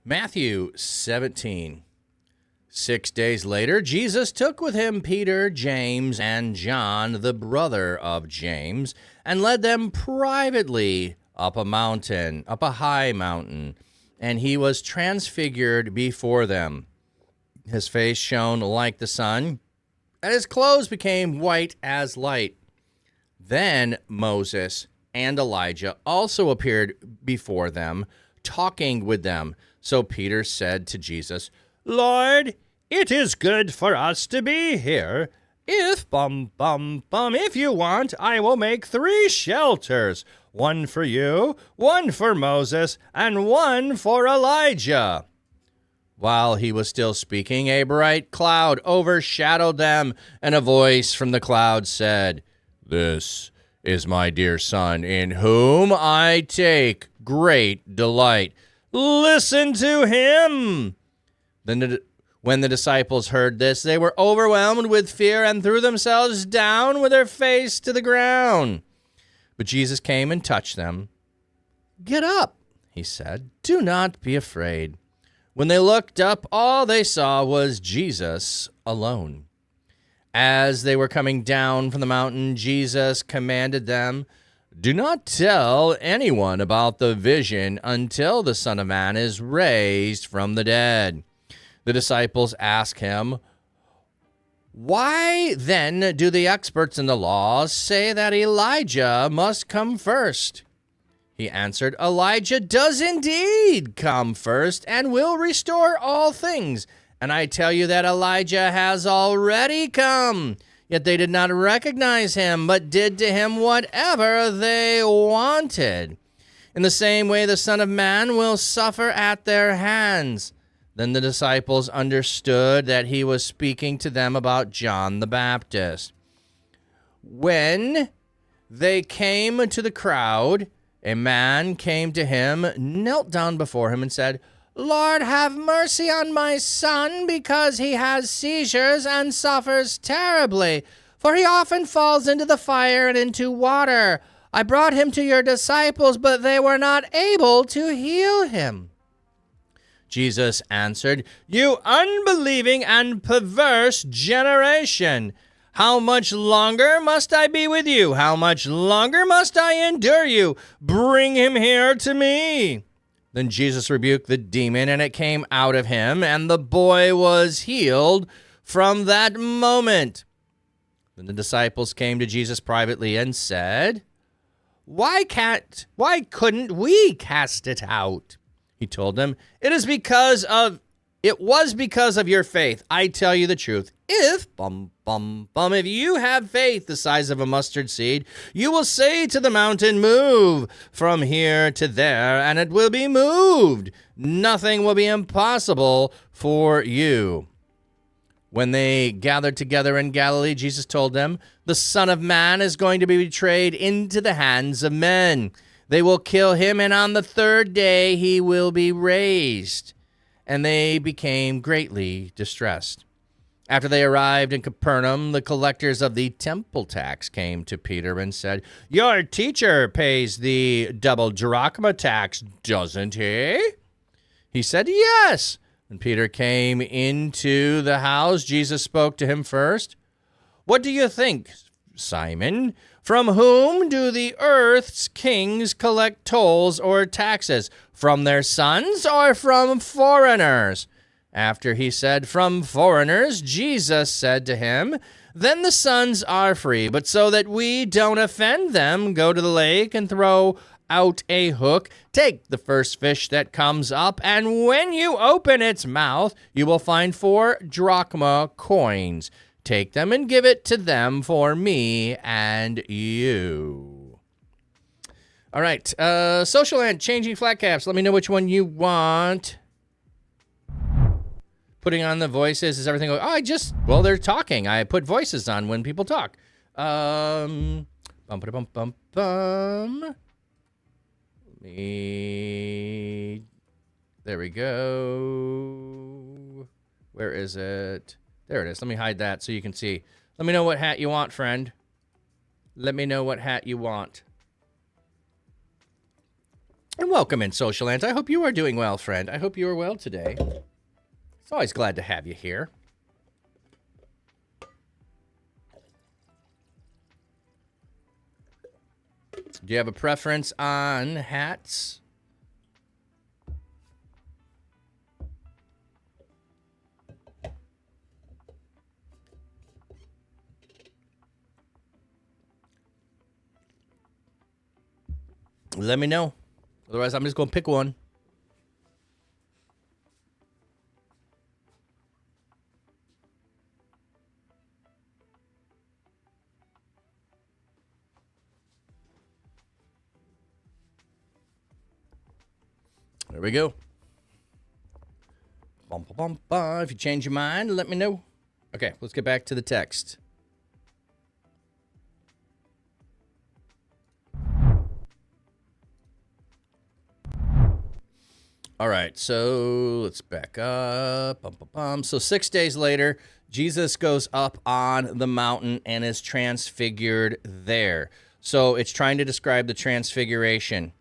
Matthew 17. 6 days later, Jesus took with him Peter, James, and John, the brother of James, and led them privately up a high mountain, and he was transfigured before them. His face shone like the sun, and his clothes became white as light. Then Moses and Elijah also appeared before them, talking with them. So Peter said to Jesus, "Lord, it is good for us to be here. If you want, I will make 3 shelters, one for you, one for Moses, and one for Elijah." While he was still speaking, a bright cloud overshadowed them, and a voice from the cloud said, "This is my dear Son, in whom I take great delight. Listen to him." Then when the disciples heard this, they were overwhelmed with fear and threw themselves down with their face to the ground. But Jesus came and touched them. "Get up," he said. "Do not be afraid." When they looked up, all they saw was Jesus alone. As they were coming down from the mountain, Jesus commanded them, "Do not tell anyone about the vision until the Son of Man is raised from the dead." The disciples asked him, "Why then do the experts in the law say that Elijah must come first?" He answered, "Elijah does indeed come first and will restore all things. And I tell you that Elijah has already come. Yet they did not recognize him, but did to him whatever they wanted. In the same way, the Son of Man will suffer at their hands." Then the disciples understood that he was speaking to them about John the Baptist. When they came to the crowd, a man came to him, knelt down before him, and said, "Lord, have mercy on my son, because he has seizures and suffers terribly, for he often falls into the fire and into water. I brought him to your disciples, but they were not able to heal him." Jesus answered, "You unbelieving and perverse generation, how much longer must I be with you? How much longer must I endure you? Bring him here to me." Then Jesus rebuked the demon, and it came out of him, and the boy was healed from that moment. Then the disciples came to Jesus privately and said, Why couldn't we cast it out?" He told them, It was because of your faith. I tell you the truth. If you have faith the size of a mustard seed, you will say to the mountain, "Move from here to there," and it will be moved. Nothing will be impossible for you. When they gathered together in Galilee, Jesus told them, "The Son of Man is going to be betrayed into the hands of men. They will kill him, and on the 3rd day he will be raised." And they became greatly distressed. After they arrived in Capernaum, the collectors of the temple tax came to Peter and said, "Your teacher pays the double drachma tax, doesn't he?" He said, "Yes." When Peter came into the house, Jesus spoke to him first. "What do you think, Simon? From whom do the earth's kings collect tolls or taxes? From their sons or from foreigners?" After he said, "From foreigners," Jesus said to him, "Then the sons are free. But so that we don't offend them, go to the lake and throw out a hook. Take the first fish that comes up, and when you open its mouth, you will find 4 drachma coins. Take them and give it to them for me and you." All right, social and changing flat caps. Let me know which one you want. Putting on the voices. Is everything going? Well, they're talking. I put voices on when people talk. Bum. There we go. Where is it? There it is. Let me hide that so you can see. Let me know what hat you want, friend. Let me know what hat you want. And welcome in, Social Ant. I hope you are doing well, friend. I hope you are well today. It's always glad to have you here. Do you have a preference on hats? Let me know. Otherwise, I'm just going to pick one. There we go. Bum, bum, bum, bum. If you change your mind, let me know. Okay, let's get back to the text. All right, so let's back up. Bum, bum, bum. So 6 days later, Jesus goes up on the mountain and is transfigured there. So it's trying to describe the transfiguration.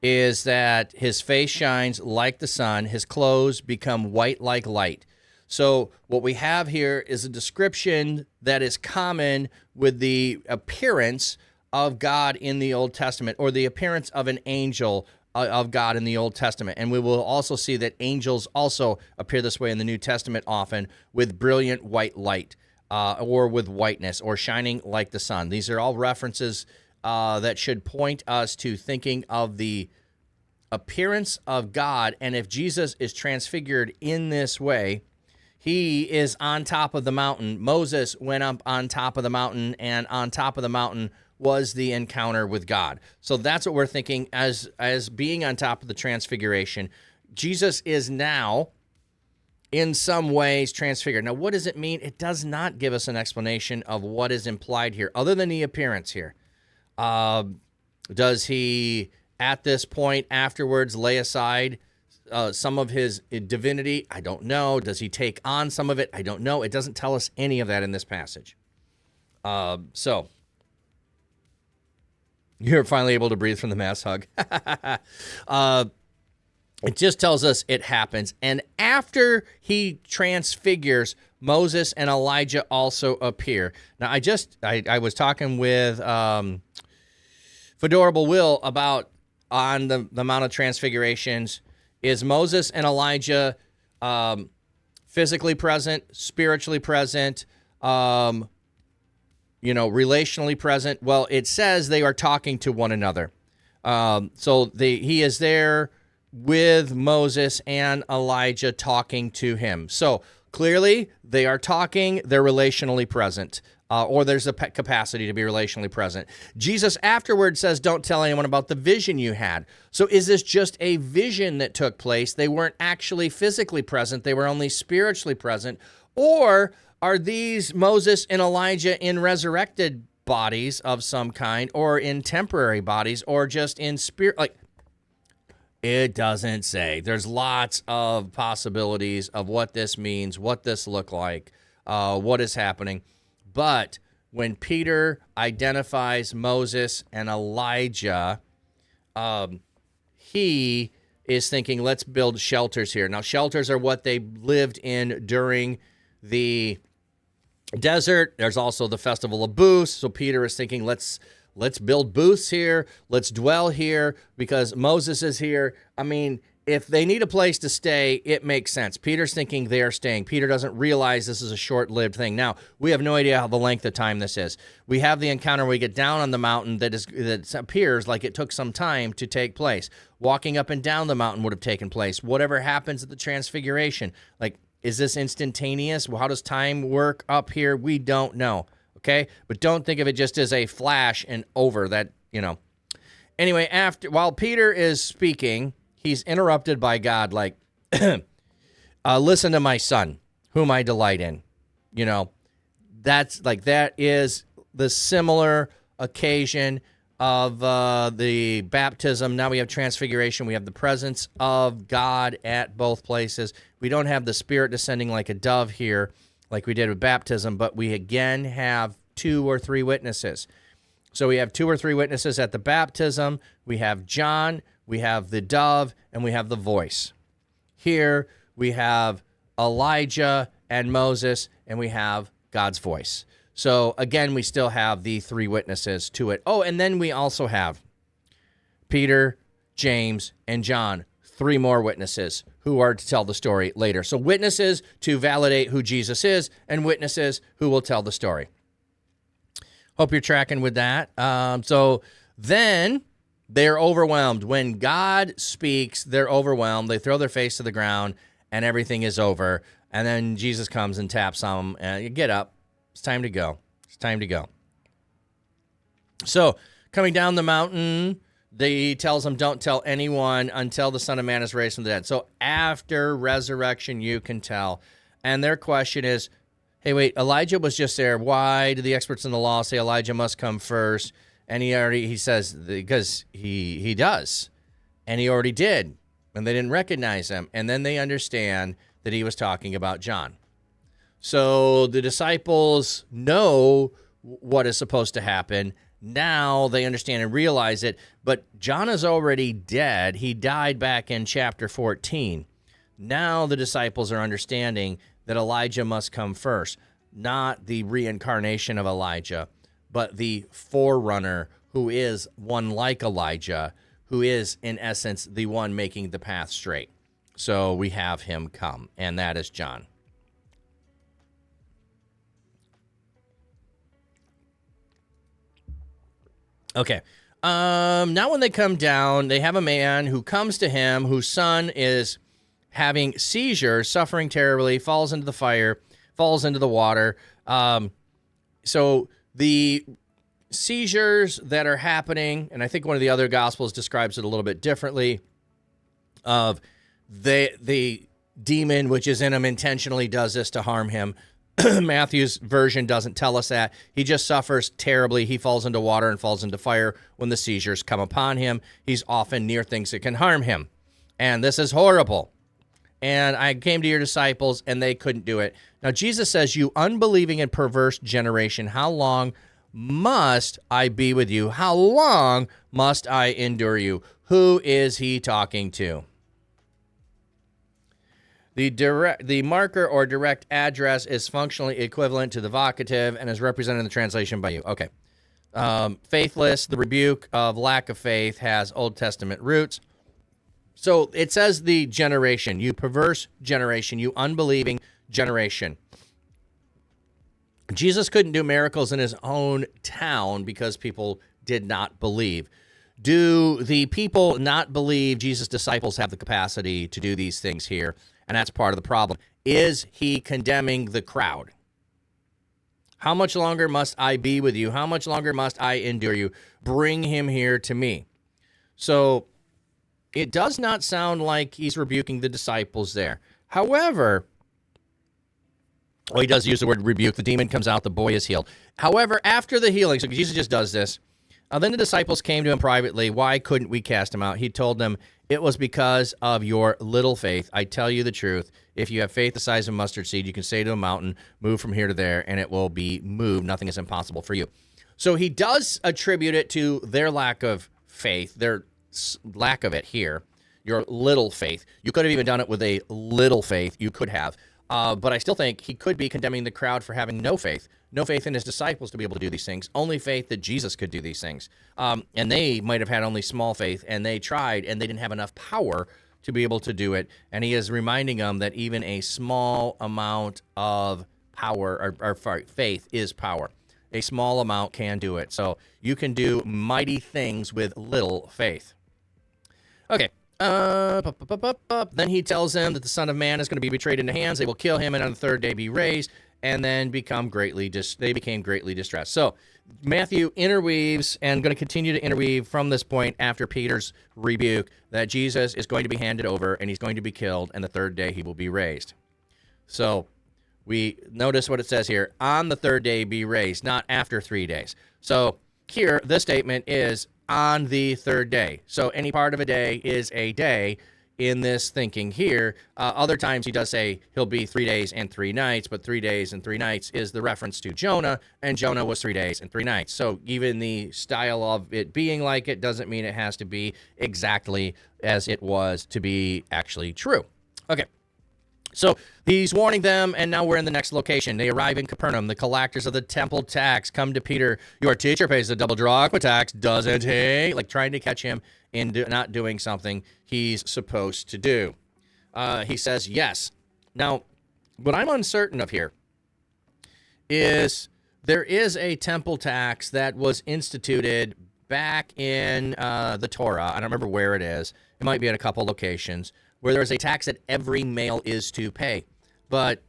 Is that his face shines like the sun, his clothes become white like light. So what we have here is a description that is common with the appearance of God in the Old Testament, or the appearance of an angel of God in the Old Testament. And we will also see that angels also appear this way in the New Testament often, with brilliant white light, or with whiteness, or shining like the sun. These are all references that should point us to thinking of the appearance of God. And if Jesus is transfigured in this way, he is on top of the mountain. Moses went up on top of the mountain, and on top of the mountain was the encounter with God. So that's what we're thinking as being on top of the transfiguration. Jesus is now in some ways transfigured. Now, what does it mean? It does not give us an explanation of what is implied here, other than the appearance here. Does he, at this point afterwards, lay aside some of his divinity? I don't know. Does he take on some of it? I don't know. It doesn't tell us any of that in this passage. So you're finally able to breathe from the mass hug. It just tells us it happens. And after he transfigures, Moses and Elijah also appear. Now, I was talking with Fedorable Will about on the Mount of Transfigurations. Is Moses and Elijah physically present, spiritually present, relationally present? Well, it says they are talking to one another. So he is there with Moses and Elijah talking to him. So clearly they are talking, they're relationally present. Or there's a capacity to be relationally present. Jesus afterwards says, don't tell anyone about the vision you had. So is this just a vision that took place? They weren't actually physically present. They were only spiritually present. Or are these Moses and Elijah in resurrected bodies of some kind, or in temporary bodies, or just in spirit? Like, it doesn't say. There's lots of possibilities of what this means, what this looked like, what is happening. But when Peter identifies Moses and Elijah, he is thinking, let's build shelters here. Now, shelters are what they lived in during the desert. There's also the Festival of Booths. So Peter is thinking, let's build booths here. Let's dwell here because Moses is here. I mean, if they need a place to stay, it makes sense. Peter's thinking they are staying. Peter doesn't realize this is a short-lived thing. Now, we have no idea how the length of time this is. We have the encounter where we get down on the mountain that appears like it took some time to take place. Walking up and down the mountain would have taken place. Whatever happens at the Transfiguration, like, is this instantaneous? Well, how does time work up here? We don't know, okay? But don't think of it just as a flash and over that, Anyway, while Peter is speaking, he's interrupted by God, like, listen to my son, whom I delight in. That is the similar occasion of the baptism. Now we have transfiguration. We have the presence of God at both places. We don't have the Spirit descending like a dove here, like we did with baptism, but we again have 2 or 3 witnesses. So we have 2 or 3 witnesses at the baptism. We have John. we have the dove, and we have the voice. Here we have Elijah and Moses, and we have God's voice. So again, we still have the three witnesses to it. Oh, and then we also have Peter, James, and John, three more witnesses who are to tell the story later. So witnesses to validate who Jesus is, and witnesses who will tell the story. Hope you're tracking with that. So then they're overwhelmed. When God speaks, they're overwhelmed. They throw their face to the ground, and everything is over. And then Jesus comes and taps on them, and you get up. It's time to go. It's time to go. So coming down the mountain, he tells them, don't tell anyone until the Son of Man is raised from the dead. So after resurrection, you can tell. And their question is, hey, wait, Elijah was just there. Why do the experts in the law say Elijah must come first? And he says, because he does. And he already did. And they didn't recognize him. And then they understand that he was talking about John. So the disciples know what is supposed to happen. Now they understand and realize it, but John is already dead. He died back in chapter 14. Now the disciples are understanding that Elijah must come first, not the reincarnation of Elijah, but the forerunner who is one like Elijah, who is, in essence, the one making the path straight. So we have him come, and that is John. Okay. Now when they come down, they have a man who comes to him whose son is having seizures, suffering terribly, falls into the fire, falls into the water. So the seizures that are happening, and I think one of the other Gospels describes it a little bit differently, of the demon which is in him intentionally does this to harm him. Matthew's version doesn't tell us that. He just suffers terribly. He falls into water and falls into fire when the seizures come upon him. He's often near things that can harm him. And this is horrible. And I came to your disciples, and they couldn't do it. Now, Jesus says, you unbelieving and perverse generation, how long must I be with you? How long must I endure you? Who is he talking to? The marker or direct address is functionally equivalent to the vocative and is represented in the translation by you. Okay. Faithless, the rebuke of lack of faith, has Old Testament roots. So it says the generation, you perverse generation, you unbelieving generation. Jesus couldn't do miracles in his own town because people did not believe. Do the people not believe Jesus' disciples have the capacity to do these things here? And that's part of the problem. Is he condemning the crowd? How much longer must I be with you? How much longer must I endure you? Bring him here to me. So it does not sound like he's rebuking the disciples there. However, well, he does use the word rebuke. The demon comes out. The boy is healed. However, after the healing, so Jesus just does this. Then the disciples came to him privately. Why couldn't we cast him out? He told them, it was because of your little faith. I tell you the truth. If you have faith the size of a mustard seed, you can say to a mountain, move from here to there, and it will be moved. Nothing is impossible for you. So he does attribute it to their lack of faith, their lack of it here, your little faith. You could have even done it with a little faith. You could have. But I still think he could be condemning the crowd for having no faith in his disciples to be able to do these things, only faith that Jesus could do these things. And they might have had only small faith, and they tried, and they didn't have enough power to be able to do it. And he is reminding them that even a small amount of power or faith is power. A small amount can do it. So you can do mighty things with little faith. Okay. Then he tells them that the Son of Man is going to be betrayed into hands. They will kill him, and on the third day be raised, and then became greatly distressed. So Matthew interweaves and going to continue to interweave from this point after Peter's rebuke that Jesus is going to be handed over, and he's going to be killed, and the third day he will be raised. So we notice what it says here, on the third day be raised, not after 3 days. So here, this statement is on the third day. So any part of a day is a day. in this thinking here. Other times he does say he'll be 3 days and 3 nights, but 3 days and 3 nights is the reference to Jonah, and Jonah was 3 days and 3 nights. So even the style of it being like it doesn't mean it has to be exactly as it was to be actually true. Okay. So he's warning them, and now we're in the next location. They arrive in Capernaum. The collectors of the temple tax come to Peter. Your teacher pays the double drachma tax, doesn't he? Like trying to catch him in not doing something he's supposed to do. He says yes. Now, what I'm uncertain of here is there is a temple tax that was instituted back in the Torah. I don't remember where it is. It might be at a couple locations, where there's a tax that every male is to pay. But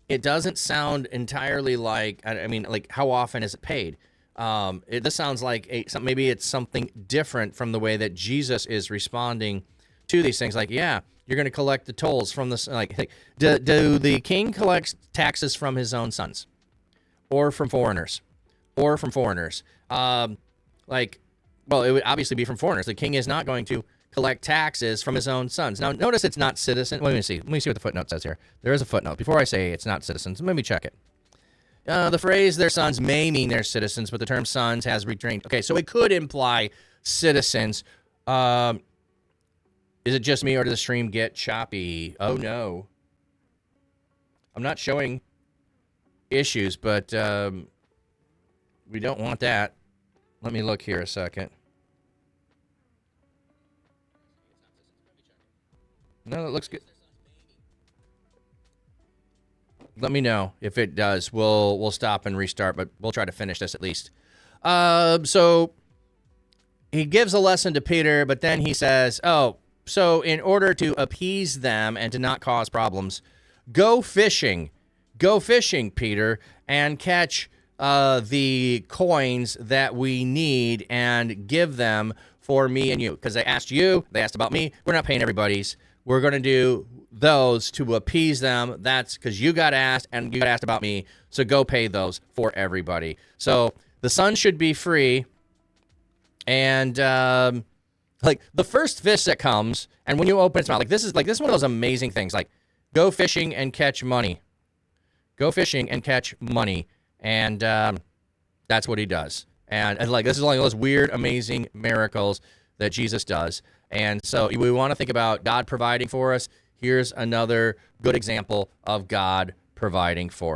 it doesn't sound entirely like, like how often is it paid? This sounds like maybe it's something different from the way that Jesus is responding to these things. Like, yeah, you're going to collect the tolls from the, do the king collect taxes from his own sons or from foreigners? Well, it would obviously be from foreigners. The king is not going to collect taxes from his own sons. Now, notice it's not citizen. Let me see what the footnote says here. There is a footnote. Before I say it's not citizens, let me check it. The phrase their sons may mean their citizens, but the term sons has retrained. Okay, so it could imply citizens. Is it just me or does the stream get choppy? Oh, no. I'm not showing issues, but we don't want that. Let me look here a second. No, it looks good. Let me know if it does. We'll stop and restart, but we'll try to finish this at least. So he gives a lesson to Peter, but then he says, so in order to appease them and to not cause problems, go fishing, Peter, and catch the coins that we need and give them for me and you. Because they asked about me. We're not paying everybody's. We're going to do those to appease them. That's because you got asked and you got asked about me. So go pay those for everybody. So the son should be free. And the first fish that comes, and when you open its mouth, this is one of those amazing things. Like, go fishing and catch money. And that's what he does. And this is one of those weird, amazing miracles that Jesus does. And so we want to think about God providing for us. Here's another good example of God providing for us.